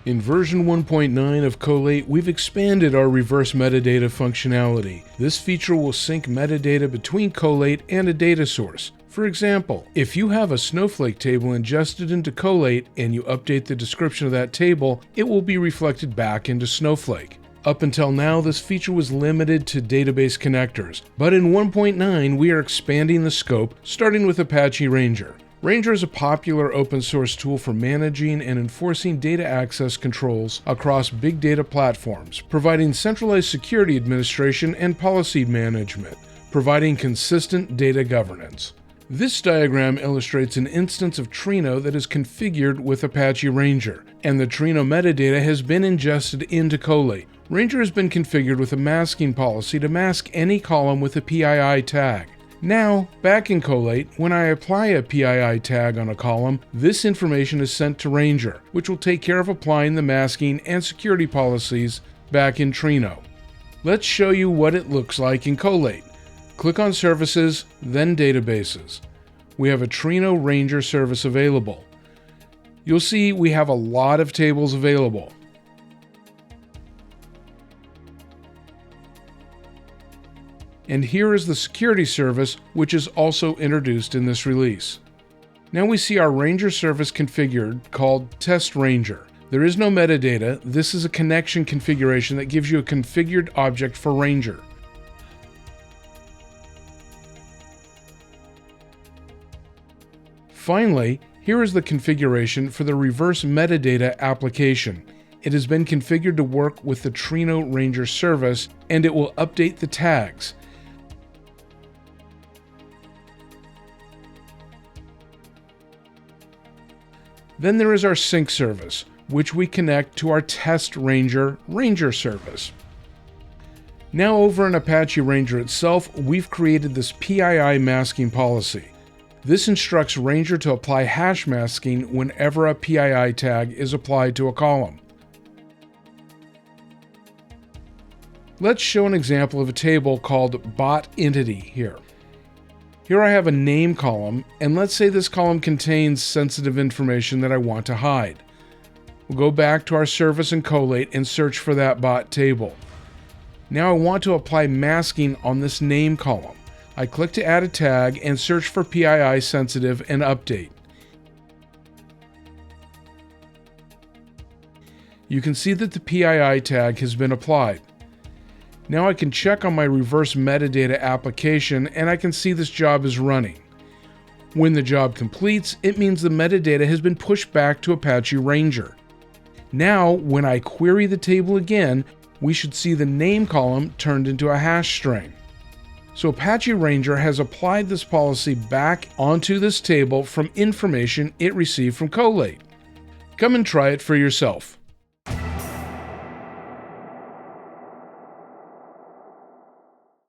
In version 1.9 of Collate, we've expanded our reverse metadata functionality. This feature will sync metadata between Collate and a data source. For example, if you have a Snowflake table ingested into Collate and you update the description of that table, it will be reflected back into Snowflake. Up until now, this feature was limited to database connectors, but in 1.9 we are expanding the scope, starting with Apache Ranger. Ranger is a popular open source tool for managing and enforcing data access controls across big data platforms, providing centralized security administration and policy management, providing consistent data governance. This diagram illustrates an instance of Trino that is configured with Apache Ranger, and the Trino metadata has been ingested into Collate. Ranger has been configured with a masking policy to mask any column with a PII tag. Now, back in Collate, when I apply a PII tag on a column, this information is sent to Ranger, which will take care of applying the masking and security policies back in Trino. Let's show you what it looks like in Collate. Click on Services, then Databases. We have a Trino Ranger service available. You'll see we have a lot of tables available. And here is the security service, which is also introduced in this release. Now we see our Ranger service configured called Test Ranger. There is no metadata. This is a connection configuration that gives you a configured object for Ranger. Finally, here is the configuration for the reverse metadata application. It has been configured to work with the Trino Ranger service, and it will update the tags. Then there is our sync service, which we connect to our Test Ranger service. Now over in Apache Ranger itself, we've created this PII masking policy. This instructs Ranger to apply hash masking whenever a PII tag is applied to a column. Let's show an example of a table called bot entity here. Here I have a name column, and let's say this column contains sensitive information that I want to hide. We'll go back to our service in Collate and search for that bot table. Now I want to apply masking on this name column. I click to add a tag and search for PII sensitive and update. You can see that the PII tag has been applied. Now I can check on my reverse metadata application and I can see this job is running. When the job completes, it means the metadata has been pushed back to Apache Ranger. Now, when I query the table again, we should see the name column turned into a hash string. So Apache Ranger has applied this policy back onto this table from information it received from Collate. Come and try it for yourself.